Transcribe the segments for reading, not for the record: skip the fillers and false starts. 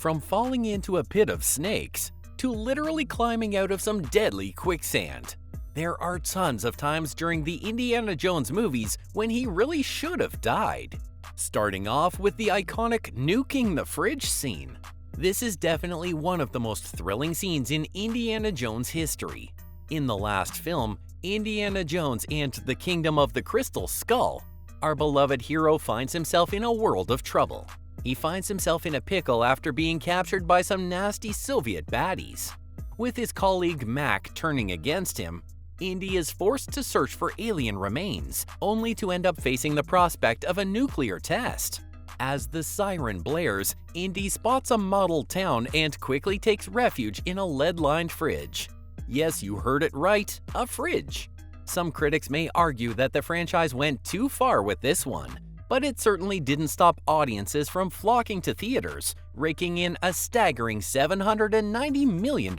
From falling into a pit of snakes to literally climbing out of some deadly quicksand. There are tons of times during the Indiana Jones movies when he really should have died. Starting off with the iconic nuking the fridge scene. This is definitely one of the most thrilling scenes in Indiana Jones history. In the last film, Indiana Jones and the Kingdom of the Crystal Skull, our beloved hero finds himself in a world of trouble. He finds himself in a pickle after being captured by some nasty Soviet baddies. With his colleague Mac turning against him, Indy is forced to search for alien remains, only to end up facing the prospect of a nuclear test. As the siren blares, Indy spots a model town and quickly takes refuge in a lead-lined fridge. Yes, you heard it right, a fridge. Some critics may argue that the franchise went too far with this one, but it certainly didn't stop audiences from flocking to theaters, raking in a staggering $790 million.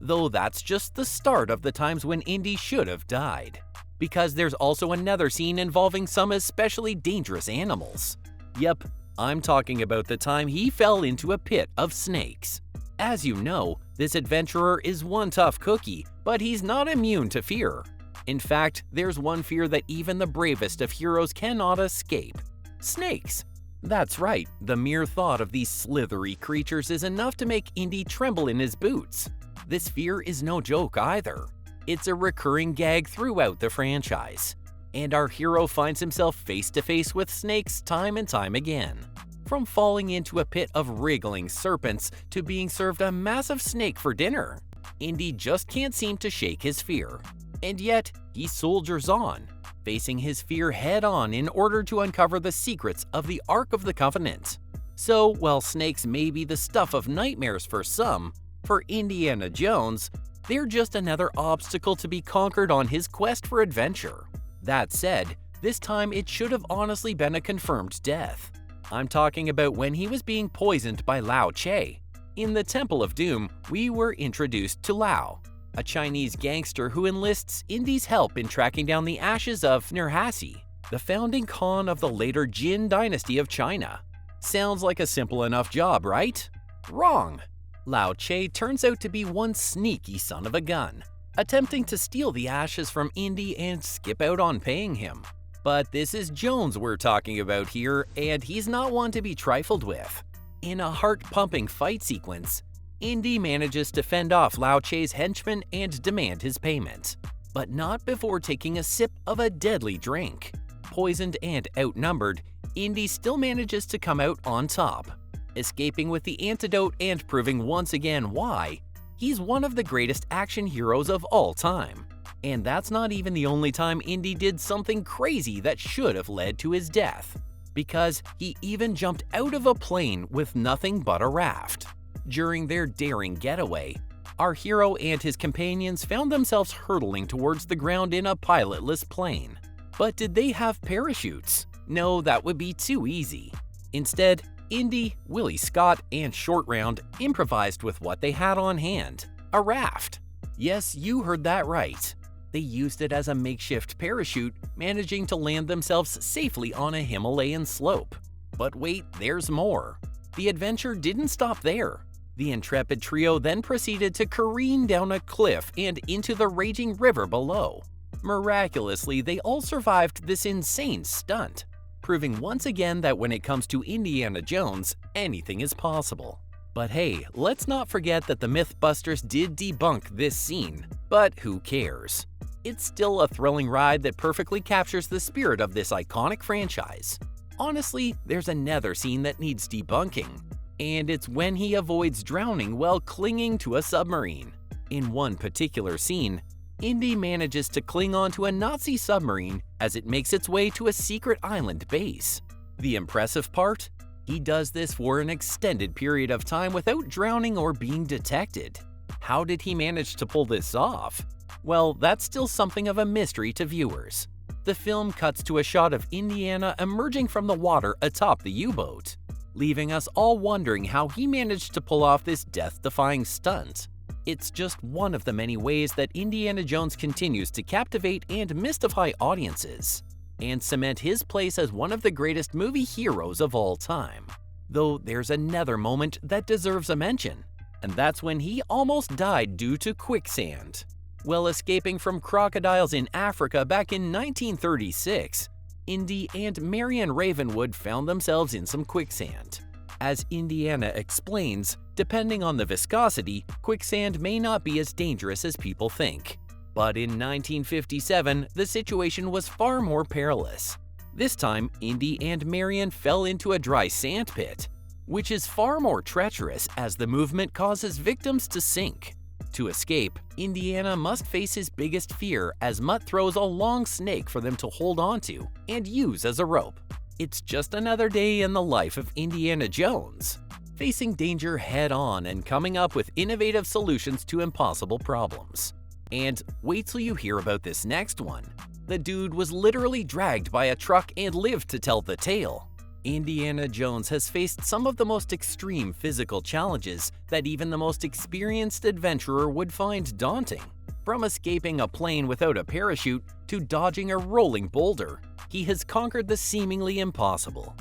Though that's just the start of the times when Indy should have died. Because there's also another scene involving some especially dangerous animals. Yep, I'm talking about the time he fell into a pit of snakes. As you know, this adventurer is one tough cookie, but he's not immune to fear. In fact, there's one fear that even the bravest of heroes cannot escape: snakes. That's right, the mere thought of these slithery creatures is enough to make Indy tremble in his boots. This fear is no joke either. It's a recurring gag throughout the franchise. And our hero finds himself face to face with snakes time and time again. From falling into a pit of wriggling serpents to being served a massive snake for dinner, Indy just can't seem to shake his fear. And yet, he soldiers on, facing his fear head-on in order to uncover the secrets of the Ark of the Covenant. So, while snakes may be the stuff of nightmares for some, for Indiana Jones, they're just another obstacle to be conquered on his quest for adventure. That said, this time it should have honestly been a confirmed death. I'm talking about when he was being poisoned by Lao Che. In the Temple of Doom, we were introduced to Lao, a Chinese gangster who enlists Indy's help in tracking down the ashes of Nurhaci, the founding Khan of the later Jin dynasty of China. Sounds like a simple enough job, right? Wrong! Lao Che turns out to be one sneaky son of a gun, attempting to steal the ashes from Indy and skip out on paying him. But this is Jones we're talking about here, and he's not one to be trifled with. In a heart-pumping fight sequence, Indy manages to fend off Lao Che's henchmen and demand his payment, but not before taking a sip of a deadly drink. Poisoned and outnumbered, Indy still manages to come out on top, escaping with the antidote and proving once again why he's one of the greatest action heroes of all time. And that's not even the only time Indy did something crazy that should have led to his death, because he even jumped out of a plane with nothing but a raft. During their daring getaway, our hero and his companions found themselves hurtling towards the ground in a pilotless plane. But did they have parachutes? No, that would be too easy. Instead, Indy, Willie Scott, and Short Round improvised with what they had on hand: a raft. Yes, you heard that right. They used it as a makeshift parachute, managing to land themselves safely on a Himalayan slope. But wait, there's more. The adventure didn't stop there. The intrepid trio then proceeded to careen down a cliff and into the raging river below. Miraculously, they all survived this insane stunt, proving once again that when it comes to Indiana Jones, anything is possible. But hey, let's not forget that the Mythbusters did debunk this scene, but who cares? It's still a thrilling ride that perfectly captures the spirit of this iconic franchise. Honestly, there's another scene that needs debunking, and it's when he avoids drowning while clinging to a submarine. In one particular scene, Indy manages to cling onto a Nazi submarine as it makes its way to a secret island base. The impressive part? He does this for an extended period of time without drowning or being detected. How did he manage to pull this off? Well, that's still something of a mystery to viewers. The film cuts to a shot of Indiana emerging from the water atop the U-boat, leaving us all wondering how he managed to pull off this death-defying stunt. It's just one of the many ways that Indiana Jones continues to captivate and mystify audiences, and cement his place as one of the greatest movie heroes of all time. Though there's another moment that deserves a mention, and that's when he almost died due to quicksand. While escaping from crocodiles in Africa back in 1936, Indy and Marion Ravenwood found themselves in some quicksand. As Indiana explains, depending on the viscosity, quicksand may not be as dangerous as people think. But in 1957, the situation was far more perilous. This time, Indy and Marion fell into a dry sandpit, which is far more treacherous as the movement causes victims to sink. To escape, Indiana must face his biggest fear as Mutt throws a long snake for them to hold onto and use as a rope. It's just another day in the life of Indiana Jones, facing danger head-on and coming up with innovative solutions to impossible problems. And wait till you hear about this next one. The dude was literally dragged by a truck and lived to tell the tale. Indiana Jones has faced some of the most extreme physical challenges that even the most experienced adventurer would find daunting. From escaping a plane without a parachute to dodging a rolling boulder, he has conquered the seemingly impossible.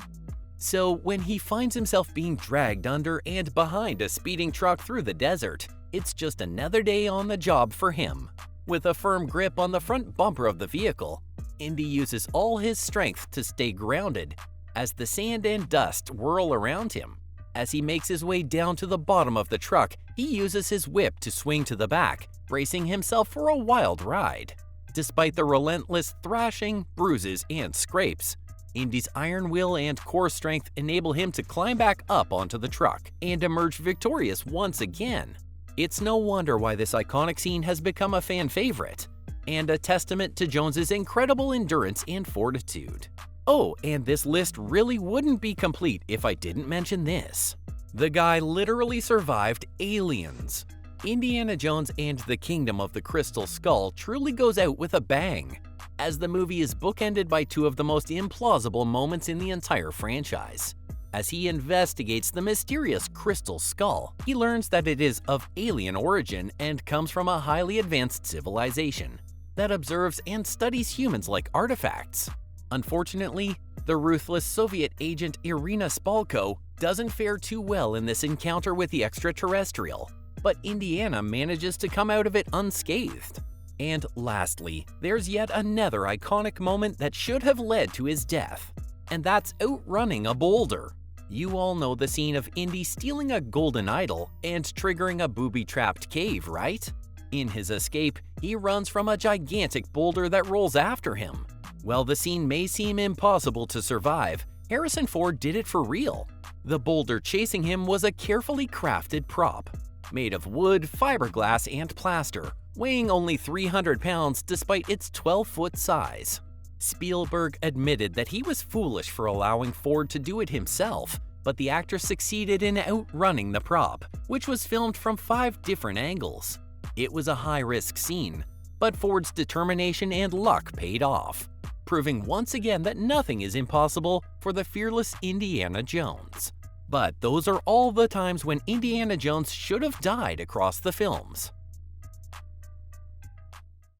So when he finds himself being dragged under and behind a speeding truck through the desert, it's just another day on the job for him. With a firm grip on the front bumper of the vehicle, Indy uses all his strength to stay grounded as the sand and dust whirl around him. As he makes his way down to the bottom of the truck, he uses his whip to swing to the back, bracing himself for a wild ride. Despite the relentless thrashing, bruises, and scrapes, Indy's iron will and core strength enable him to climb back up onto the truck and emerge victorious once again. It's no wonder why this iconic scene has become a fan favorite, and a testament to Jones's incredible endurance and fortitude. Oh, and this list really wouldn't be complete if I didn't mention this. The guy literally survived aliens. Indiana Jones and the Kingdom of the Crystal Skull truly goes out with a bang, as the movie is bookended by two of the most implausible moments in the entire franchise. As he investigates the mysterious Crystal Skull, he learns that it is of alien origin and comes from a highly advanced civilization that observes and studies humans like artifacts. Unfortunately, the ruthless Soviet agent Irina Spalko doesn't fare too well in this encounter with the extraterrestrial, but Indiana manages to come out of it unscathed. And lastly, there's yet another iconic moment that should have led to his death, and that's outrunning a boulder. You all know the scene of Indy stealing a golden idol and triggering a booby-trapped cave, right? In his escape, he runs from a gigantic boulder that rolls after him. While the scene may seem impossible to survive, Harrison Ford did it for real. The boulder chasing him was a carefully crafted prop, made of wood, fiberglass, and plaster, weighing only 300 pounds despite its 12-foot size. Spielberg admitted that he was foolish for allowing Ford to do it himself, but the actor succeeded in outrunning the prop, which was filmed from 5 different angles. It was a high-risk scene, but Ford's determination and luck paid off, proving once again that nothing is impossible for the fearless Indiana Jones. But those are all the times when Indiana Jones should have died across the films.